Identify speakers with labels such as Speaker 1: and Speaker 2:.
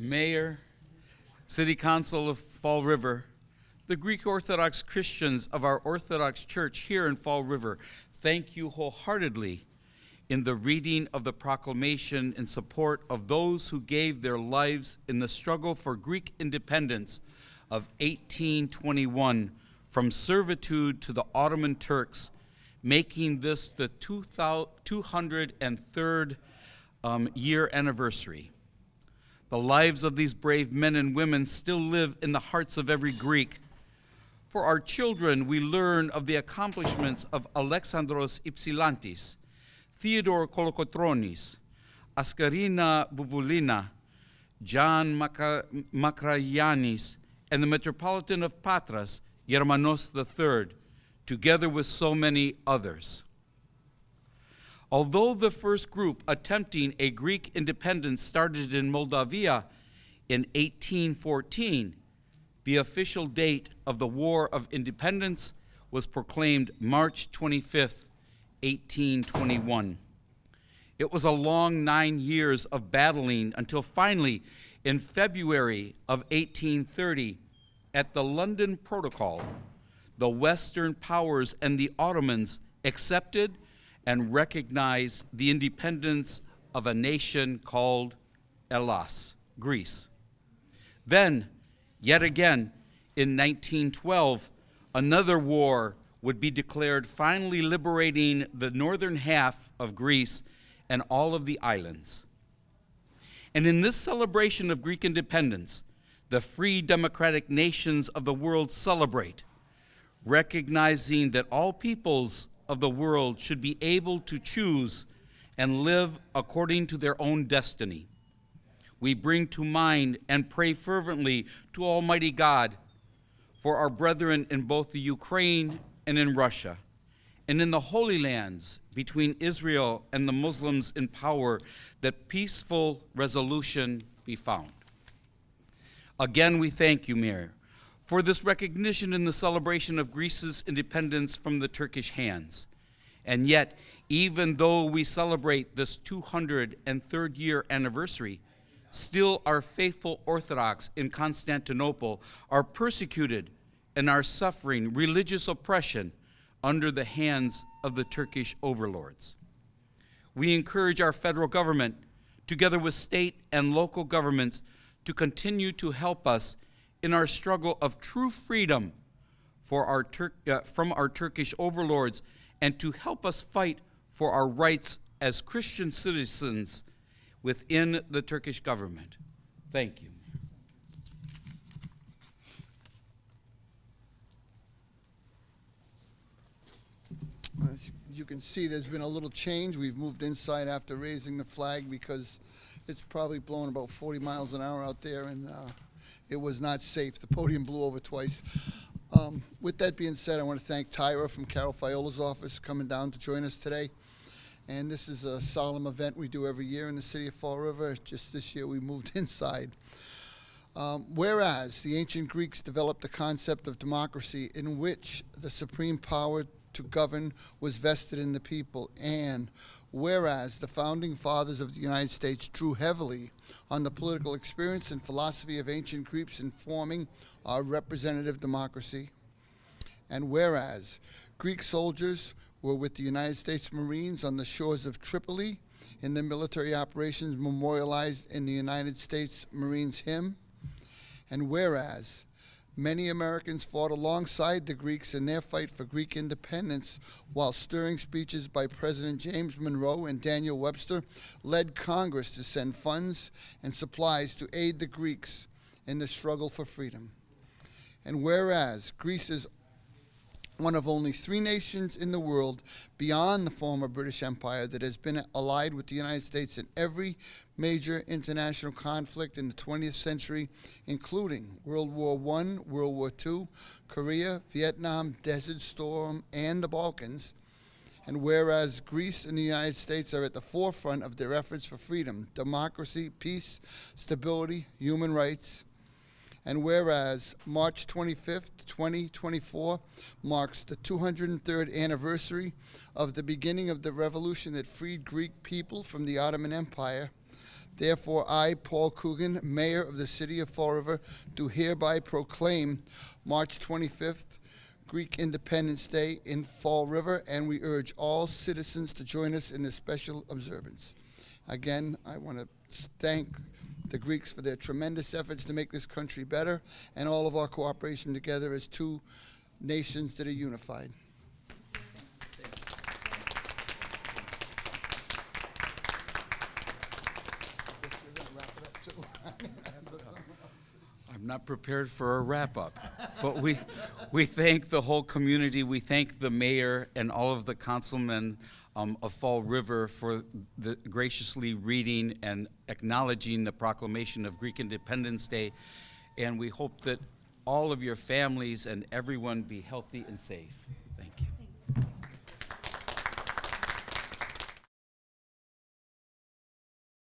Speaker 1: Mayor, City Council of Fall River, the Greek Orthodox Christians of our Orthodox Church here in Fall River, thank you wholeheartedly in the reading of the proclamation in support of those who gave their lives in the struggle for Greek independence of 1821 from servitude to the Ottoman Turks, making this the 203rd year anniversary. The lives of these brave men and women still live in the hearts of every Greek. For our children, we learn of the accomplishments of Alexandros Ypsilantis, Theodore Kolokotronis, Askarina Bouvoulina, John Makrayanis, and the Metropolitan of Patras, Germanos III, together with so many others. Although the first group attempting a Greek independence started in Moldavia in 1814, the official date of the War of Independence was proclaimed March 25th, 1821. It was a long 9 years of battling until finally, in February of 1830, at the London Protocol, the Western powers and the Ottomans accepted and recognized the independence of a nation called Hellas, Greece. Then, yet again, in 1912, another war would be declared, finally liberating the northern half of Greece and all of the islands. And in this celebration of Greek independence, the free democratic nations of the world celebrate, recognizing that all peoples of the world should be able to choose and live according to their own destiny. We bring to mind and pray fervently to Almighty God for our brethren in both the Ukraine and in Russia, and in the Holy Lands between Israel and the Muslims in power, that peaceful resolution be found. Again, we thank you, Mayor, for this recognition in the celebration of Greece's independence from the Turkish hands. And yet, even though we celebrate this 203rd year anniversary, still our faithful Orthodox in Constantinople are persecuted and are suffering religious oppression under the hands of the Turkish overlords. We encourage our federal government, together with state and local governments, to continue to help us in our struggle of true freedom for from our Turkish overlords, and to help us fight for our rights as Christian citizens within the Turkish government. Thank you.
Speaker 2: As you can see, there's been a little change. We've moved inside after raising the flag because it's probably blowing about 40 miles an hour out there, and it was not safe. The podium blew over twice. With that being said, I want to thank Tyra from Carol Fiola's office coming down to join us today. And this is a solemn event we do every year in the city of Fall River. Just this year we moved inside. Whereas the ancient Greeks developed the concept of democracy, in which the supreme power to govern was vested in the people, and whereas the founding fathers of the United States drew heavily on the political experience and philosophy of ancient Greeks in forming our representative democracy, and whereas Greek soldiers were with the United States Marines on the shores of Tripoli in the military operations memorialized in the United States Marines hymn, and whereas many Americans fought alongside the Greeks in their fight for Greek independence, while stirring speeches by President James Monroe and Daniel Webster led Congress to send funds and supplies to aid the Greeks in the struggle for freedom. And whereas Greece is one of only 3 nations in the world beyond the former British Empire that has been allied with the United States in every major international conflict in the 20th century, including World War I, World War II, Korea, Vietnam, Desert Storm, and the Balkans. And whereas Greece and the United States are at the forefront of their efforts for freedom, democracy, peace, stability, human rights, and whereas March 25th, 2024 marks the 203rd anniversary of the beginning of the revolution that freed Greek people from the Ottoman Empire, Therefore, I, Paul Coogan, Mayor of the City of Fall River, do hereby proclaim March 25th, Greek Independence Day in Fall River, and we urge all citizens to join us in this special observance. Again, I want to thank the Greeks for their tremendous efforts to make this country better, and all of our cooperation together as two nations that are unified.
Speaker 1: I'm not prepared for a wrap-up, but we thank the whole community. We thank the mayor and all of the councilmen of Fall River for graciously reading and acknowledging the proclamation of Greek Independence Day. And we hope that all of your families and everyone be healthy and safe.